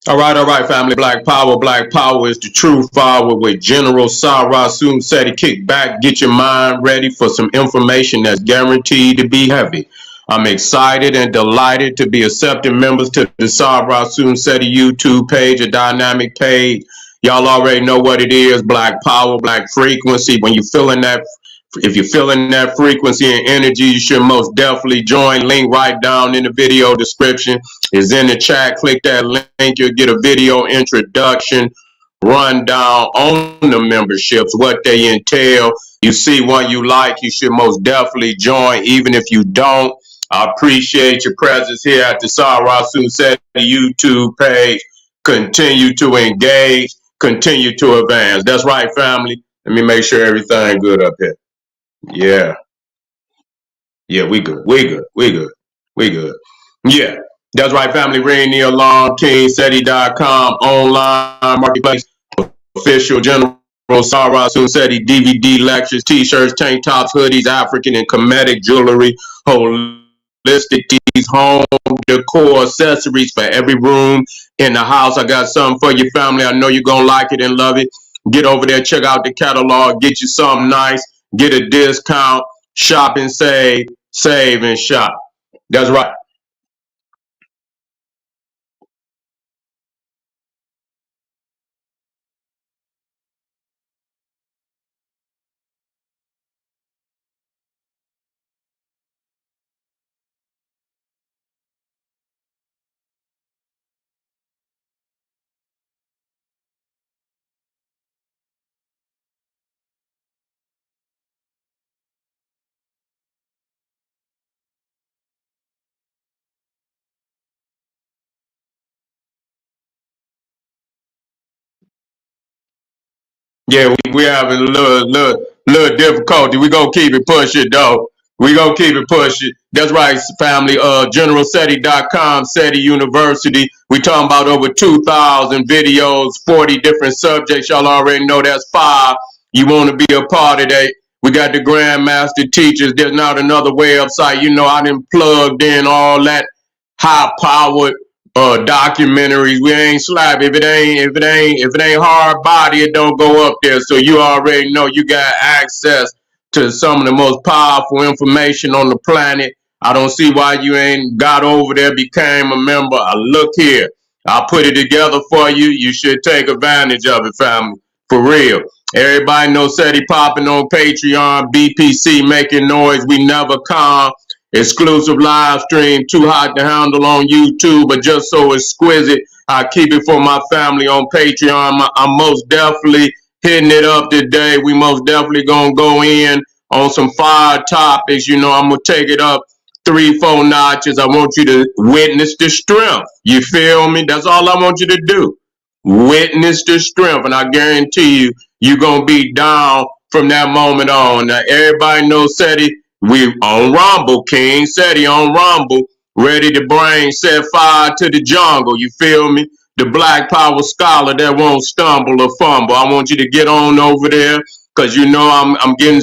All right, family. Black Power. Black Power is the true power with General Sarah Soon said he kick back, get your mind ready for some information that's guaranteed to be heavy. I'm excited and delighted to be accepting members to the Sarah Soon Seti YouTube page, a dynamic page. Y'all already know what it is. Black Power, Black Frequency. When you feeling that, if you're feeling that frequency and energy, you should most definitely join. Link right down in the video description is in the chat. Click that link. You'll get a video introduction, rundown on the memberships, what they entail. You see one you like, you should most definitely join. Even if you don't, I appreciate your presence here at the Sarah Sunset YouTube page. Continue to engage, continue to advance. That's right, family. Let me make sure everything good up here. Yeah. Yeah, we good. We good. We good. We good. Yeah. That's right, family. Ring the alarm, KingSeti.com, online marketplace, official general Sarah Sunseti, DVD lectures, t-shirts, tank tops, hoodies, African and Kemetic jewelry, holistic teas, home decor, accessories for every room in the house. I got something for your family. I know you're going to like it and love it. Get over there, check out the catalog, get you something nice, get a discount, shop and save, save and shop. That's right. Yeah, we having a little difficulty. We gonna keep it pushing though. We gonna keep it pushing. That's right, family. GeneralSeti.com, SETI University. We talking about over 2,000 videos, 40 different subjects. Y'all already know that's five. You want to be a part of that? We got the Grandmaster teachers. There's not another website. You know, I done plugged in all that high powered documentaries. We ain't slap. If it ain't hard body, it don't go up there. So you already know you got access to some of the most powerful information on the planet. I don't see why you ain't got over there, became a member. Look here. I'll put it together for you. You should take advantage of it, family. For real. Everybody knows SETI popping on Patreon, BPC making noise. We never calm. Exclusive live stream, too hot to handle on YouTube, but just so exquisite. I keep it for my family on Patreon. I'm most definitely hitting it up today. We most definitely gonna go in on some fire topics. You know, I'm gonna take it up 3, 4 notches. I want you to witness the strength. You feel me? That's all I want you to do. Witness the strength, and I guarantee you, you're gonna be down from that moment on. Now, everybody knows SETI. We on Rumble, King Seti on Rumble, ready to bring set fire to the jungle. You feel me? The Black Power scholar that won't stumble or fumble. I want you to get on over there, cause you know I'm getting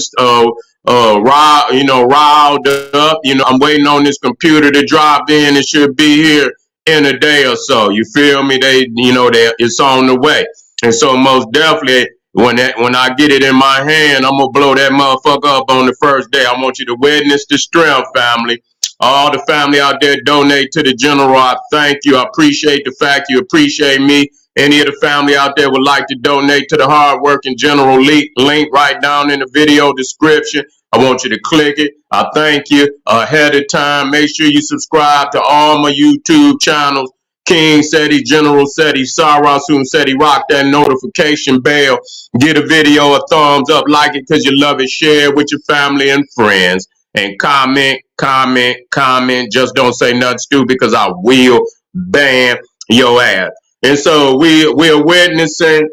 riled up. You know, I'm waiting on this computer to drop in. It should be here in a day or so. You feel me? It's on the way. And so most definitely when I get it in my hand, I'm gonna blow that motherfucker up on the first day. I want you to witness the strength, family. All the family out there donate to the general. I thank you. I appreciate the fact you appreciate me. Any of the family out there would like to donate to the hardworking general, link right down in the video description. I want you to click it. I thank you ahead of time. Make sure you subscribe to all my YouTube channels. King Seti, General Seti, Sarah Soon Seti. Rock that notification bell. Get a video a thumbs up. Like it because you love it. Share it with your family and friends. And comment, comment, comment. Just don't say nothing stupid because I will ban your ass. And so we're witnessing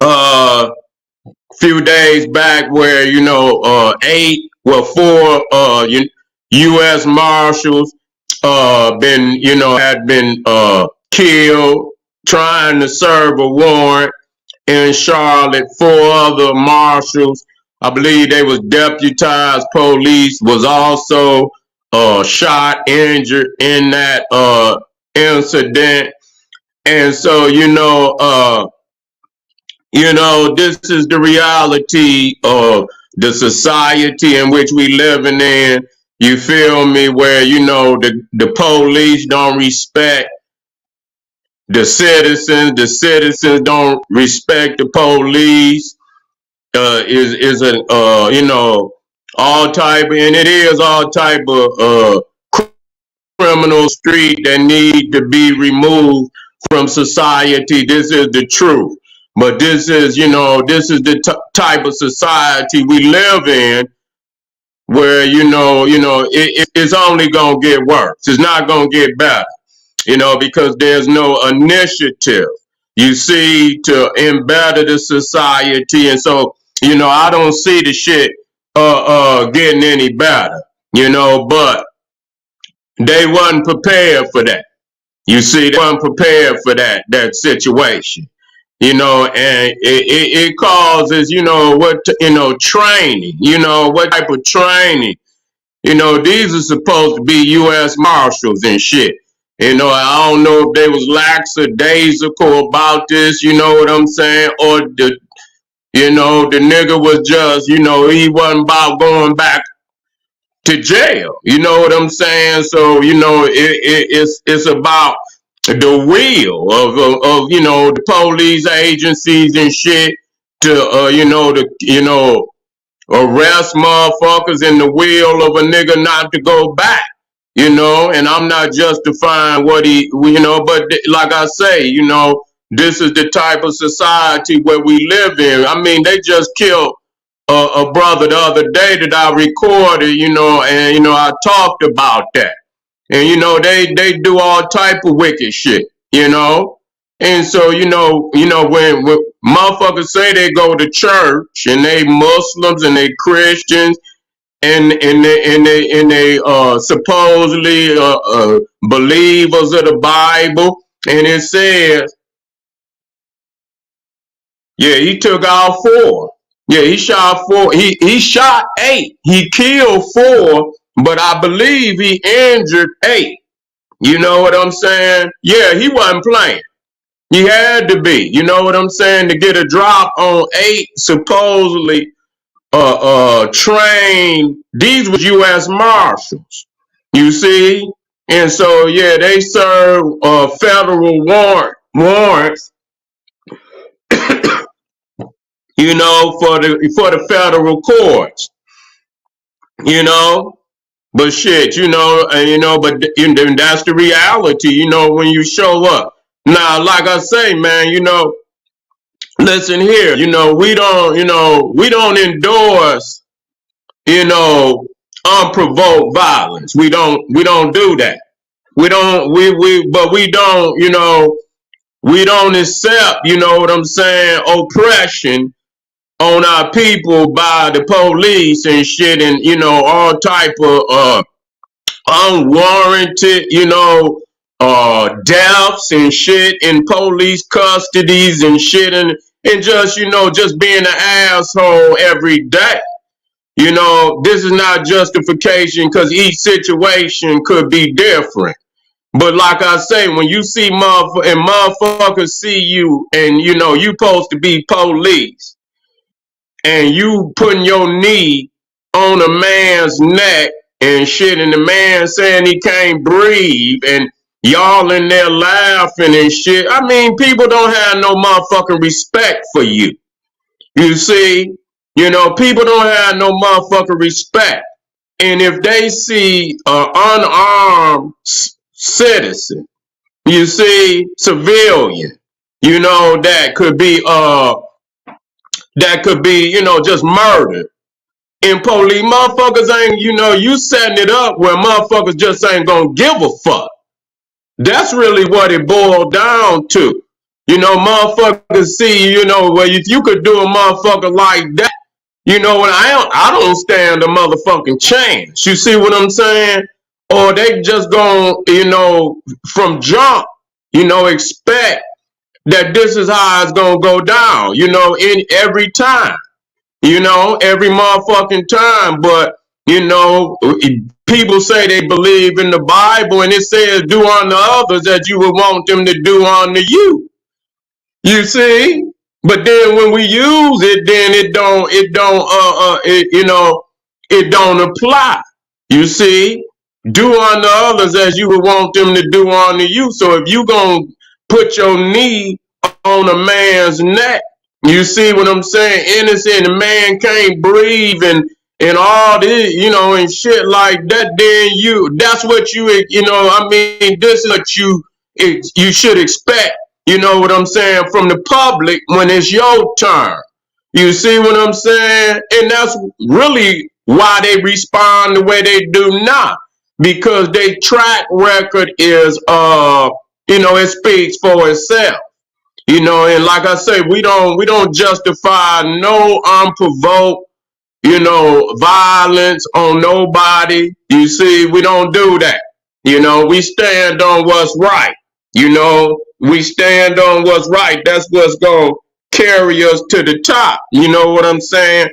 a few days back where four U.S. Marshals had been killed trying to serve a warrant in Charlotte. Four other marshals, I believe they was deputized police, was also shot, injured in that incident. And so, this is the reality of the society in which we living in. You feel me? Where, the police don't respect the citizens don't respect the police. Is an all type, and it is all type of criminal street that need to be removed from society. This is the truth. But this is the type of society we live in, where it's only gonna get worse. It's not gonna get better, because there's no initiative, you see, to embetter the society. And so, I don't see the shit getting any better, but they wasn't prepared for that. You see, they weren't prepared for that situation. And it causes, training, what type of training. These are supposed to be U.S. Marshals and shit. I don't know if they was lackadaisical about this, you know what I'm saying? Or the nigga was just, he wasn't about going back to jail. You know what I'm saying? So, it's about the will of the police agencies and shit to, arrest motherfuckers in the will of a nigga not to go back, and I'm not justifying what but like I say, this is the type of society where we live in. I mean, they just killed a brother the other day that I recorded, and, I talked about that. And, they do all type of wicked shit, And so, when motherfuckers say they go to church and they Muslims and they Christians and they supposedly believers of the Bible, and it says, yeah, he took out 4. Yeah, he shot 4. He shot 8. He killed 4, but I believe he injured 8. You know what I'm saying? Yeah, he wasn't playing. He had to be. You know what I'm saying? To get a drop on 8 supposedly trained. These were U.S. Marshals. You see? And so, yeah, they serve federal warrants, for the federal courts, But shit, but that's the reality, when you show up. Now, like I say, man, listen here, we don't endorse, unprovoked violence. We don't do that. But we don't accept, what I'm saying, oppression on our people by the police and shit, and all type of unwarranted, deaths and shit in police custodies and shit, and just, just being an asshole every day. This is not justification, because each situation could be different. But like I say, when you see motherfuckers see you, and you supposed to be police, and you putting your knee on a man's neck and shit, and the man saying he can't breathe, and y'all in there laughing and shit. I mean, people don't have no motherfucking respect for you. You see, people don't have no motherfucking respect. And if they see an unarmed citizen, you see, civilian, that could be, just murdered. And police motherfuckers ain't, you setting it up where motherfuckers just ain't gonna give a fuck. That's really what it boiled down to. Motherfuckers see, well, if you could do a motherfucker like that, I don't stand a motherfucking chance. You see what I'm saying? Or they just gonna, from jump, expect that this is how it's gonna go down, in every time. Every motherfucking time. But You know, people say they believe in the Bible, and it says, "Do unto others as you would want them to do unto you." You see, but then when we use it, then it don't apply. You see, do unto others as you would want them to do unto you. So if you gonna put your knee on a man's neck, you see what I'm saying? Innocent, the man can't breathe and all this, and shit like that. Then that's what I mean, this is what you should expect. You know what I'm saying, from the public when it's your turn. You see what I'm saying? And that's really why they respond the way they do now. Because their track record is it speaks for itself. And like I say, we don't justify no unprovoked, violence on nobody. You see, we don't do that. We stand on what's right. We stand on what's right. That's what's going to carry us to the top. You know what I'm saying?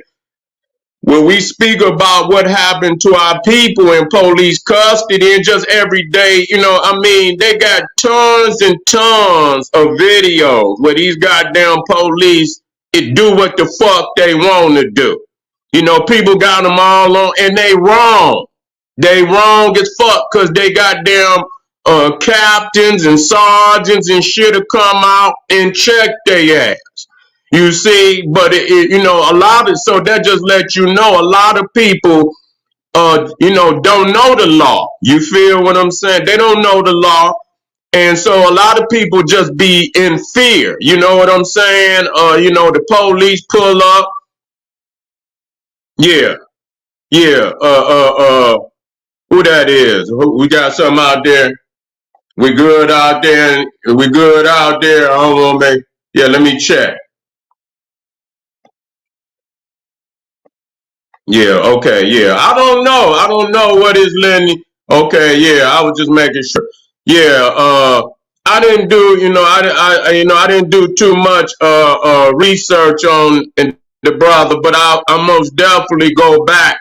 When we speak about what happened to our people in police custody and just every day, they got tons and tons of videos where these goddamn police do what the fuck they want to do. People got them all on, and they wrong. They wrong as fuck because they goddamn captains and sergeants and shit to come out and check their ass. You see, but a lot of, so that just lets you know a lot of people, don't know the law. You feel what I'm saying? They don't know the law. And so a lot of people just be in fear. You know what I'm saying? The police pull up. Yeah. Yeah. Who that is? We got something out there. We good out there. We good out there. I don't know, man. Yeah, let me check. Yeah, okay, yeah. I don't know. I don't know what is Lenny. Okay, yeah, I was just making sure. Yeah, I didn't do, I didn't do too much research on the brother, but I most definitely go back,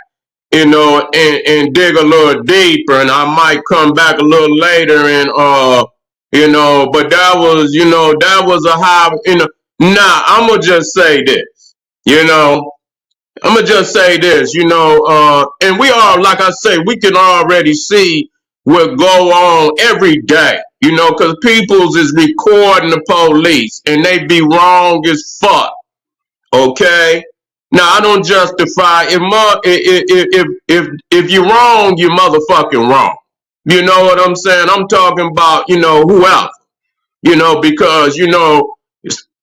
and dig a little deeper, and I might come back a little later and but that was a high, Nah, I'm gonna just say this, you know. I'm gonna just say this, and we are, like I say, we can already see what go on every day, because peoples is recording the police and they be wrong as fuck. Okay, now I don't justify if you're wrong, you're motherfucking wrong. You know what I'm saying? I'm talking about whoever, because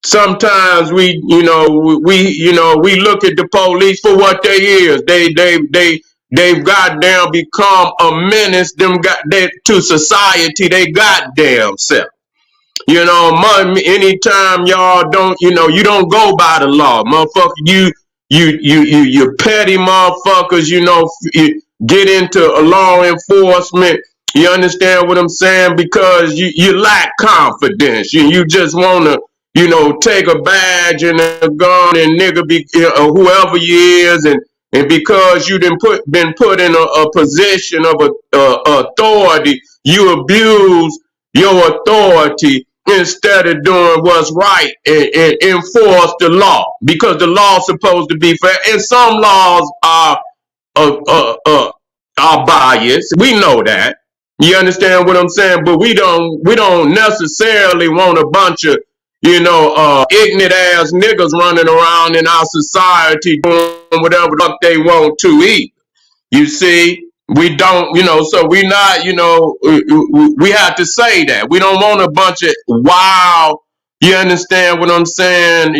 sometimes we look at the police for what they is. They've goddamn become a menace. To society. They goddamn self. Anytime y'all don't, you don't go by the law, motherfucker. You petty motherfuckers. You get into a law enforcement. You understand what I'm saying? Because you lack confidence. You just wanna, take a badge and a gun and nigga be whoever you is, and because you been put in a position of authority, you abuse your authority instead of doing what's right and enforce the law, because the law is supposed to be fair, and some laws uh, uh, uh, are biased. We know that. You understand what I'm saying? But we don't necessarily want a bunch of ignorant ass niggas running around in our society doing whatever the fuck they want to eat. You see, we don't, so we not, we have to say that. We don't want a bunch of wild, you understand what I'm saying,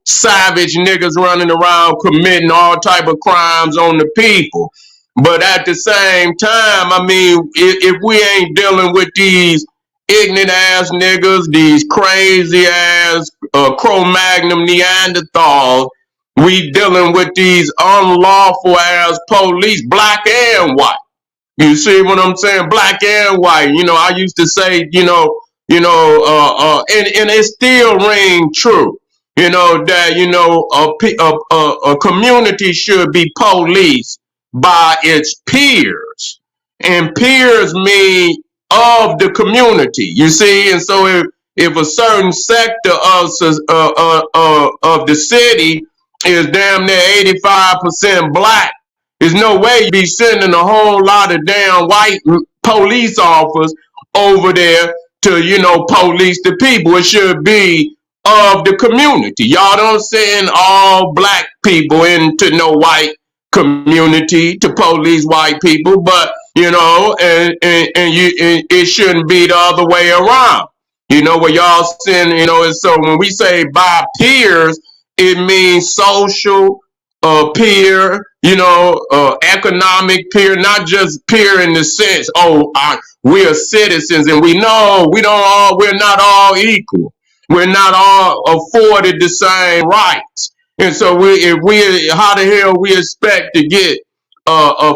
savage niggas running around committing all type of crimes on the people. But at the same time, I mean, if we ain't dealing with these ignorant ass niggas, these crazy ass Cro-Magnon Neanderthals, we dealing with these unlawful ass police, black and white. You see what I'm saying? Black and white. I used to say, and it still ring true. That a community should be police by its peers, and peers mean of the community. You see, and so if a certain sector of the city is damn near 85% black, there's no way you be sending a whole lot of damn white police officers over there to, police the people. It should be of the community. Y'all don't send all black people into no white community to police white people, but and it shouldn't be the other way around. Where y'all send, and so when we say by peers, it means social peer, economic peer, not just peer in the sense, we're citizens and we're not all equal. We're not all afforded the same rights. And so how the hell we expect to get a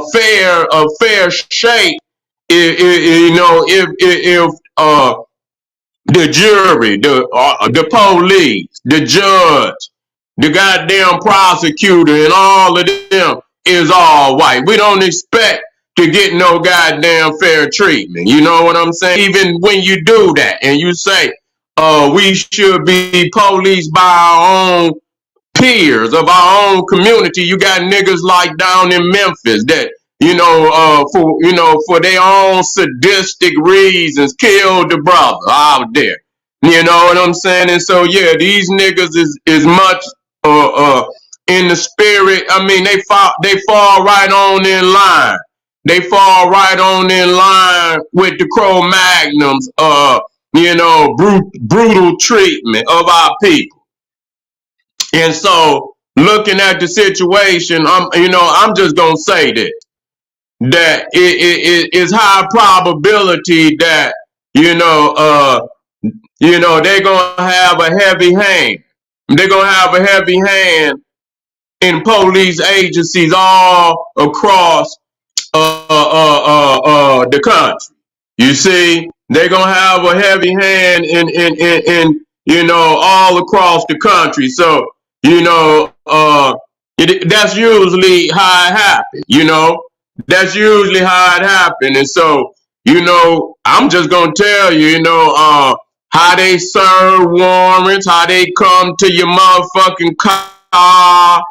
fair shake if the jury, the police, the judge, the goddamn prosecutor, and all of them is all white. We don't expect to get no goddamn fair treatment. You know what I'm saying? Even when you do that and you say, we should be policed by our own peers of our own community. You got niggas like down in Memphis that, for their own sadistic reasons, killed the brother out there. You know what I'm saying? And so yeah, these niggas is much in the spirit. I mean, they fall right on in line. They fall right on in line with the Cro-Magnums, brutal treatment of our people. And so, looking at the situation, I'm just gonna say this: that it is high probability that they're gonna have a heavy hand. They're gonna have a heavy hand in police agencies all across the country. You see, they're gonna have a heavy hand in all across the country. So that's usually how it happens. That's usually how it happens. And so I'm just gonna tell you, how they serve warrants, how they come to your motherfucking car.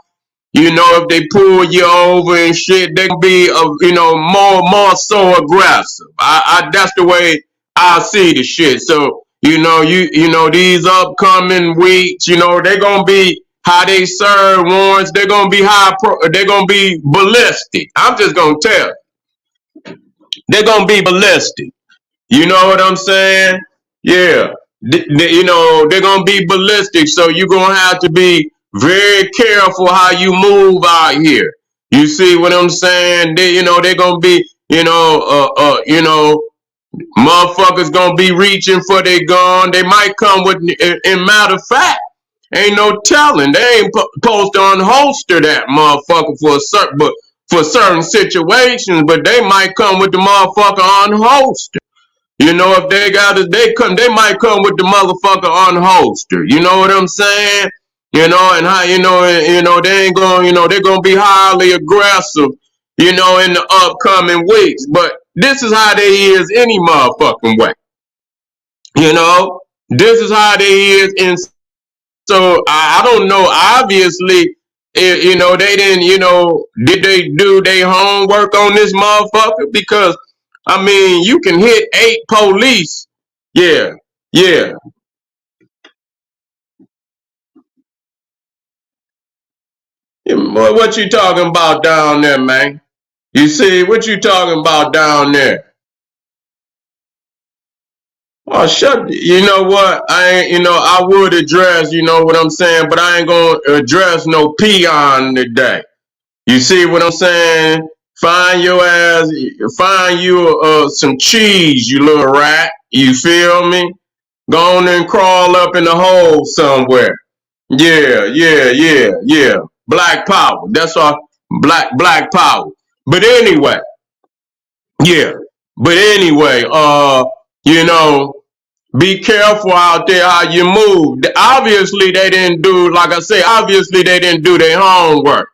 If they pull you over and shit, they can be, more so aggressive. That's the way I see the shit. So, these upcoming weeks, they're gonna be how they serve warrants. They're gonna be they're gonna be ballistic. I'm just gonna tell you, they're gonna be ballistic. You know what I'm saying? Yeah. They're gonna be ballistic. So you're gonna have to be very careful how you move out here. You see what I'm saying? They're gonna be, motherfuckers gonna be reaching for their gun. They might come with, in matter of fact, ain't no telling. They ain't supposed to unholster that motherfucker for certain situations, but they might come with the motherfucker unholster. If they might come with the motherfucker unholster. You know what I'm saying? And how, they ain't going, they're going to be highly aggressive, in the upcoming weeks. But this is how they is any motherfucking way. This is how they is. And so I don't know, obviously, they didn't, did they do their homework on this motherfucker? Because I mean, you can hit 8 police. Yeah, yeah. What you talking about down there, man? You see, what you talking about down there? Oh, shut. You know what? I ain't. I would address. You know what I'm saying, but I ain't gonna address no peon today. You see what I'm saying? Find your ass. Find you some cheese, you little rat. You feel me? Go on and crawl up in the hole somewhere. Yeah, yeah, yeah, yeah. Black power. That's our black power. But anyway, yeah. But anyway, be careful out there how you move. Obviously they didn't do, like I say, obviously they didn't do their homework.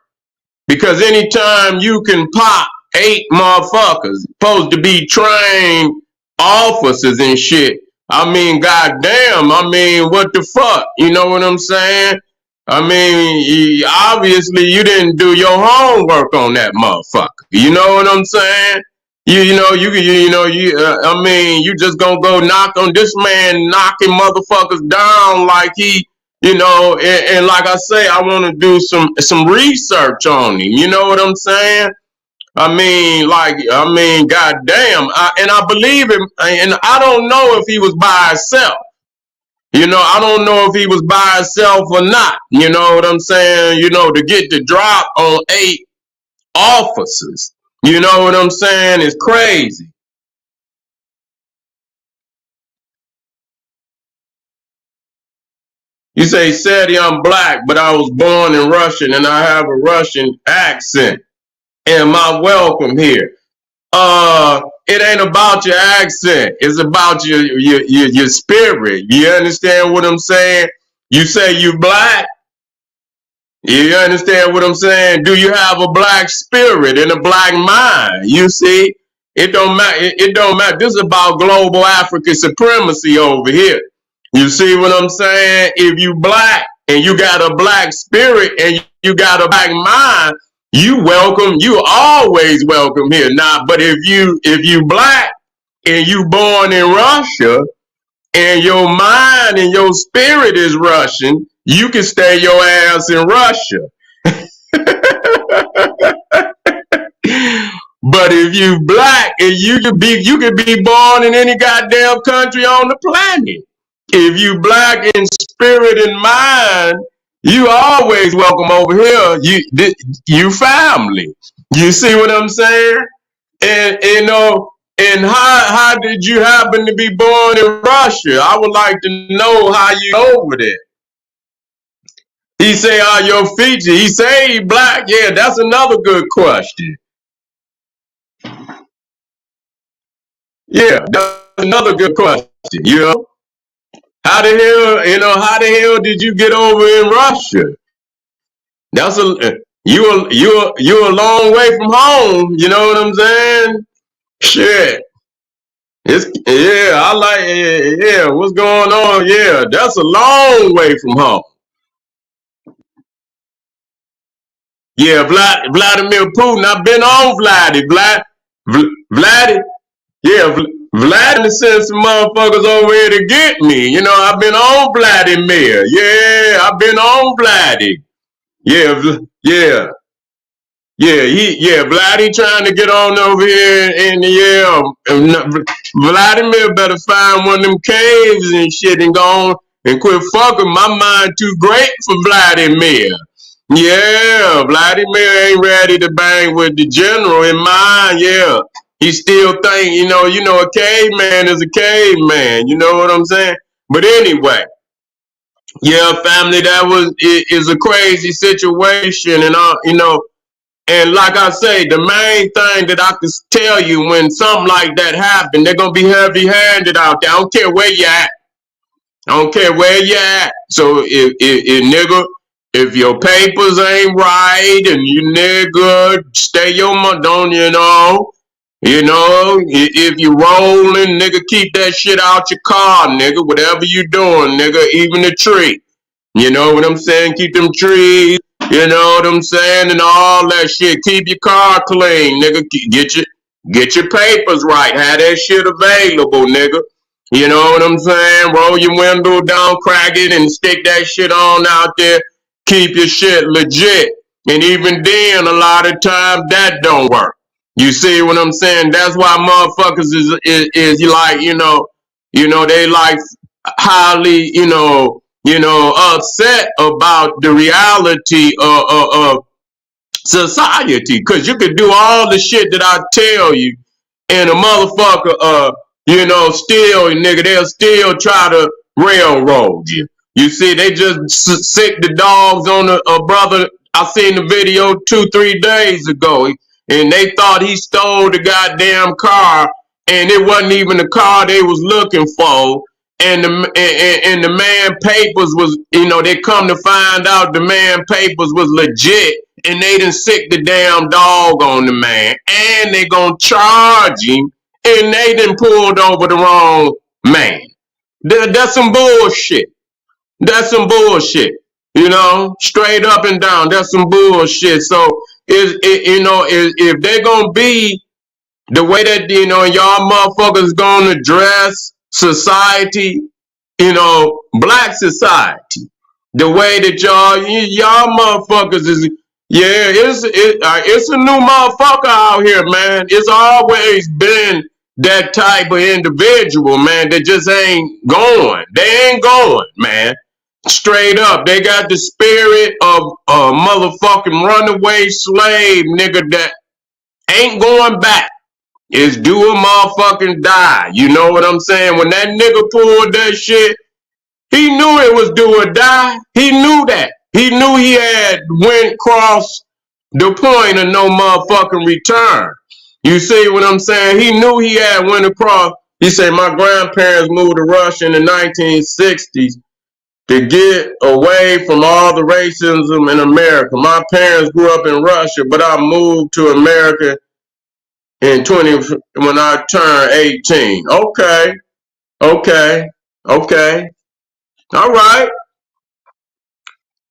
Because anytime you can pop 8 motherfuckers supposed to be trained officers and shit, I mean, goddamn, I mean, what the fuck? You know what I'm saying? I mean, obviously you didn't do your homework on that motherfucker. You know what I'm saying? I mean, you just gonna go knock on this man, knocking motherfuckers down like he, and like I say, I want to do some research on him. You know what I'm saying? Goddamn, and I believe him, and I don't know if he was by himself. I don't know if he was by himself or not. You know what I'm saying? To get the drop on 8 officers. You know what I'm saying? It's crazy. You say, Sadie, I'm black, but I was born in Russian and I have a Russian accent. Am I welcome here? It ain't about your accent. It's about your spirit. You understand what I'm saying? You say you black. You understand what I'm saying? Do you have a black spirit and a black mind? You see, it don't matter. It don't matter. This is about global African supremacy over here. You see what I'm saying? If you black and you got a black spirit and you got a black mind, you welcome. You always welcome here. Now, but if you black and you born in Russia and your mind and your spirit is Russian, you can stay your ass in Russia. But if you black and you could be born in any goddamn country on the planet. If you black in spirit and mind, you always welcome over here. You family. You see what I'm saying? And and how did you happen to be born in Russia? I would like to know how you over there. He say, "Are your features?" He say he black. Yeah, that's another good question. Yeah, that's another good question. How the hell? How the hell did you get over in Russia? That's you a long way from home. You know what I'm saying? Shit. I like what's going on? Yeah, that's a long way from home. Yeah, Vladimir Putin. I've been on Vladdy. Yeah, Vladimir sent some motherfuckers over here to get me. I've been on Vladimir. Yeah, I've been on Vladdy. Yeah. Vladdy trying to get on over here, and Vladimir better find one of them caves and shit and go on and quit fucking. My mind too great for Vladimir. Yeah, Vladimir ain't ready to bang with the general in mind. Yeah, he still think a caveman is a caveman. You know what I'm saying? But anyway, yeah, family, is a crazy situation, and and like I say, the main thing that I can tell you when something like that happen, they're gonna be heavy-handed out there. I don't care where you at. I don't care where you at. So if nigga, if your papers ain't right and you nigga stay your money, don't if you rolling, nigga, keep that shit out your car, nigga. Whatever you doing, nigga, even the tree. You know what I'm saying? Keep them trees. You know what I'm saying? And all that shit. Keep your car clean, nigga. Get your papers right. Have that shit available, nigga. You know what I'm saying? Roll your window down, crack it, and stick that shit on out there. Keep your shit legit. And even then, a lot of times that don't work. You see what I'm saying? That's why motherfuckers is like, they like highly, upset about the reality of society. Because you could do all the shit that I tell you, and a motherfucker, still, nigga, they'll still try to railroad you. You see, they just sick the dogs on a brother. I seen the video 2-3 days ago, and they thought he stole the goddamn car, and it wasn't even the car they was looking for. and the man papers was, they come to find out the man papers was legit, and they done sick the damn dog on the man, and they gonna charge him, and they done pulled over the wrong man. That's some bullshit. That's some bullshit. Straight up and down. That's some bullshit. So if they gonna be the way that y'all motherfuckers gonna dress society, black society, the way that y'all motherfuckers is, yeah, it's a new motherfucker out here, man. It's always been that type of individual, man, that just ain't going. They ain't going, man. Straight up, they got the spirit of a motherfucking runaway slave nigga that ain't going back. Is do a motherfucking die. You know what I'm saying? When that nigga pulled that shit, he knew it was do or die. He knew that. He knew he had went across the point of no motherfucking return. You see what I'm saying? He knew he had went across. He said, my grandparents moved to Russia in the 1960s to get away from all the racism in America. My parents grew up in Russia, but I moved to America in when I turned 18. Okay. All right.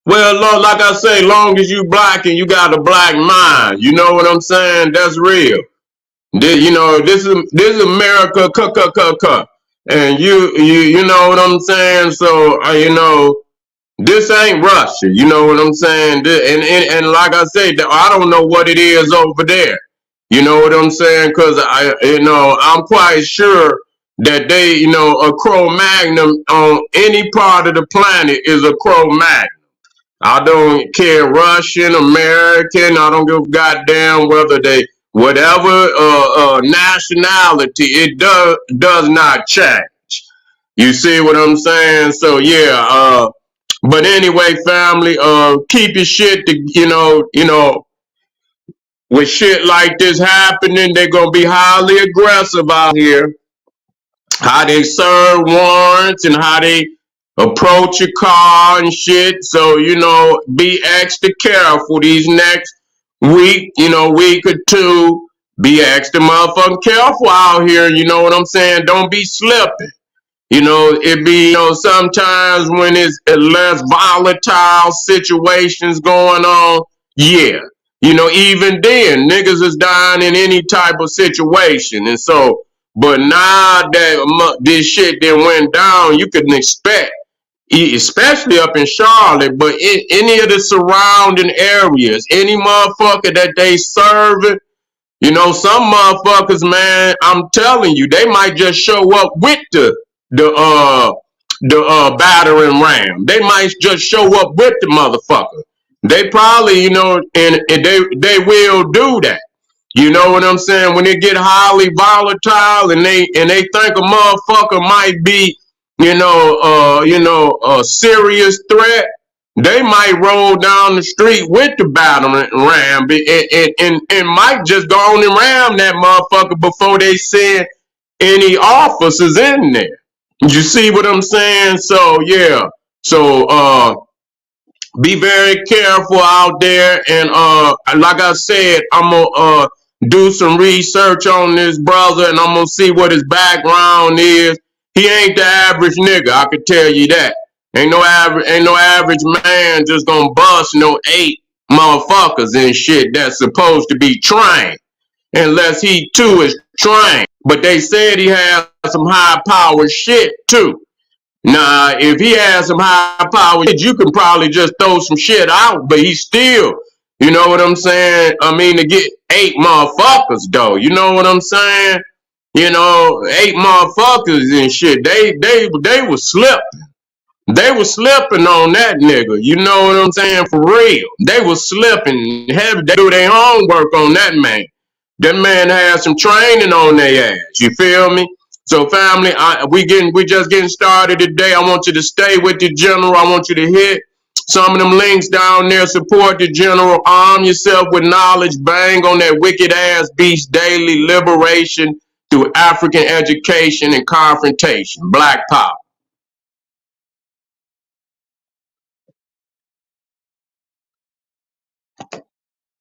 Well, like I say, long as you black and you got a black mind, you know what I'm saying? That's real. This is America, and you know what I'm saying. So this ain't Russia. You know what I'm saying? And like I say, I don't know what it is over there. You know what I'm saying? Because I'm quite sure that they, a Cro-Magnon on any part of the planet is a Cro-Magnon. I don't care Russian, American. I don't give a goddamn whether they whatever nationality. It does not change. You see what I'm saying? So yeah. But anyway, family. Keep your shit to with shit like this happening, they're gonna be highly aggressive out here. How they serve warrants and how they approach your car and shit. So, be extra careful these next week or two. Be extra motherfucking careful out here, you know what I'm saying? Don't be slipping. It be, sometimes when it's less volatile situations going on, yeah. Even then, niggas is dying in any type of situation. And so, but now that this shit then went down, you can expect, especially up in Charlotte, but in any of the surrounding areas, any motherfucker that they serving, some motherfuckers, man, I'm telling you, they might just show up with the battering ram. They might just show up with the motherfucker. They probably, and they will do that. You know what I'm saying? When it get highly volatile and they think a motherfucker might be, a serious threat, they might roll down the street with the battering ram and might just go on and ram that motherfucker before they send any officers in there. You see what I'm saying? So yeah. So be very careful out there, and like I said, I'm gonna do some research on this brother, and I'm gonna see what his background is. He ain't the average nigga, I can tell you that. Ain't no average man just gonna bust no 8 motherfuckers and shit that's supposed to be trained, unless he too is trained. But they said he has some high power shit too. Now, if he has some high power, you can probably just throw some shit out, but he still, you know what I'm saying? I mean, to get 8 motherfuckers, though, you know what I'm saying? 8 motherfuckers and shit. They was slipping. They was slipping on that nigga. You know what I'm saying? For real. They was slipping heavy. They do their homework on that man. That man had some training on their ass. You feel me? So family, we just getting started today. I want you to stay with the general. I want you to hit some of them links down there. Support the general. Arm yourself with knowledge. Bang on that wicked ass beast daily liberation through African education and confrontation. Black power.